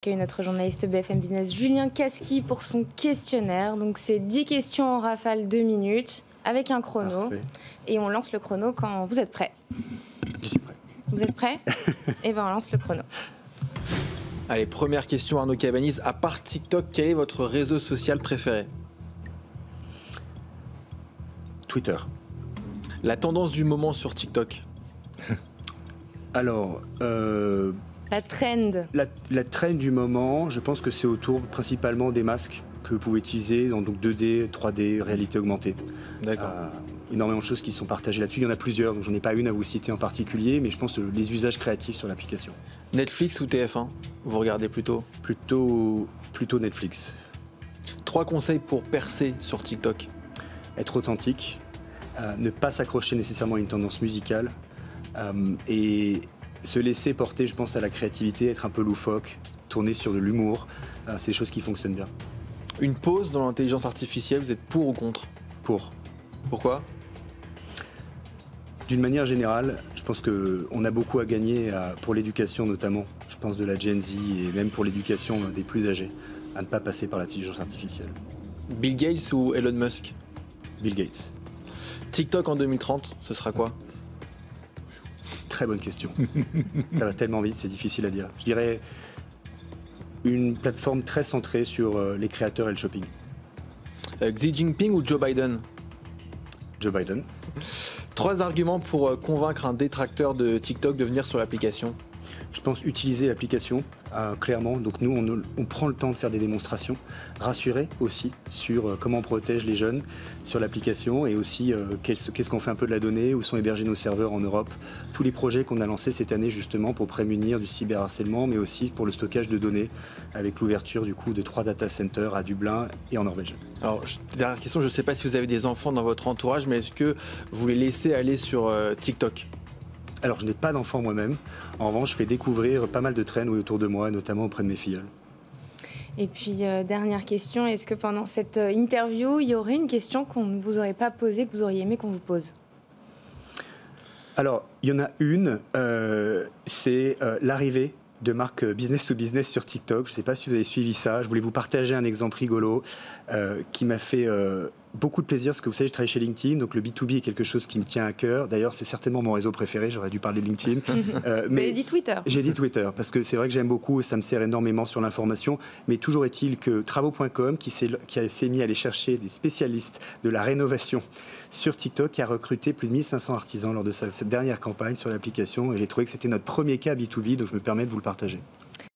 Accueille notre journaliste BFM Business Julien Casqui pour son questionnaire. Donc c'est 10 questions en rafale 2 minutes avec un chrono. Parfait. Et on lance le chrono quand vous êtes prêts. Je suis prêt. Vous êtes prêts? Et bien on lance le chrono. Allez, première question Arnaud Cabanilles. À part TikTok, quel est votre réseau social préféré? Twitter. La tendance du moment sur TikTok? Alors, La trend. la trend du moment, je pense que c'est autour principalement des masques que vous pouvez utiliser, donc 2D, 3D, réalité augmentée. D'accord. Énormément de choses qui sont partagées là-dessus. Il y en a plusieurs, donc j'en ai pas une à vous citer en particulier, mais je pense que les usages créatifs sur l'application. Netflix ou TF1? Vous regardez plutôt? Plutôt Netflix. 3 conseils pour percer sur TikTok. Être authentique, ne pas s'accrocher nécessairement à une tendance musicale et se laisser porter, je pense, à la créativité, être un peu loufoque, tourner sur de l'humour. C'est des choses qui fonctionnent bien. Une pause dans l'intelligence artificielle, vous êtes pour ou contre? Pour. Pourquoi? D'une manière générale, je pense qu'on a beaucoup à gagner pour l'éducation notamment, je pense de la Gen Z et même pour l'éducation des plus âgés, à ne pas passer par l'intelligence artificielle. Bill Gates ou Elon Musk? Bill Gates. TikTok en 2030, ce sera quoi? Très bonne question. Ça va tellement vite, c'est difficile à dire. Je dirais une plateforme très centrée sur les créateurs et le shopping. Xi Jinping ou Joe Biden? Joe Biden. 3 arguments pour convaincre un détracteur de TikTok de venir sur l'application. Je pense utiliser l'application clairement. Donc nous, on prend le temps de faire des démonstrations, rassurer aussi sur comment on protège les jeunes sur l'application et aussi qu'est-ce qu'on fait un peu de la donnée, où sont hébergés nos serveurs en Europe. Tous les projets qu'on a lancés cette année justement pour prémunir du cyberharcèlement, mais aussi pour le stockage de données avec l'ouverture du coup de 3 data centers à Dublin et en Norvège. Alors, dernière question, je ne sais pas si vous avez des enfants dans votre entourage, mais est-ce que vous les laissez aller sur TikTok? Alors, je n'ai pas d'enfant moi-même. En revanche, je fais découvrir pas mal de trends autour de moi, notamment auprès de mes filleuls. Et puis dernière question, est-ce que pendant cette interview, il y aurait une question qu'on ne vous aurait pas posée, que vous auriez aimé qu'on vous pose? Alors, il y en a une, c'est l'arrivée de marques business to business sur TikTok. Je ne sais pas si vous avez suivi ça. Je voulais vous partager un exemple rigolo qui m'a fait beaucoup de plaisir, parce que vous savez, je travaille chez LinkedIn, donc le B2B est quelque chose qui me tient à cœur. D'ailleurs, c'est certainement mon réseau préféré, j'aurais dû parler de LinkedIn. Vous avez dit Twitter. J'ai dit Twitter, parce que c'est vrai que j'aime beaucoup, ça me sert énormément sur l'information, mais toujours est-il que Travaux.com, qui s'est mis à aller chercher des spécialistes de la rénovation sur TikTok, a recruté plus de 1500 artisans lors de cette dernière campagne sur l'application, et j'ai trouvé que c'était notre premier cas B2B, donc je me permets de vous le partager.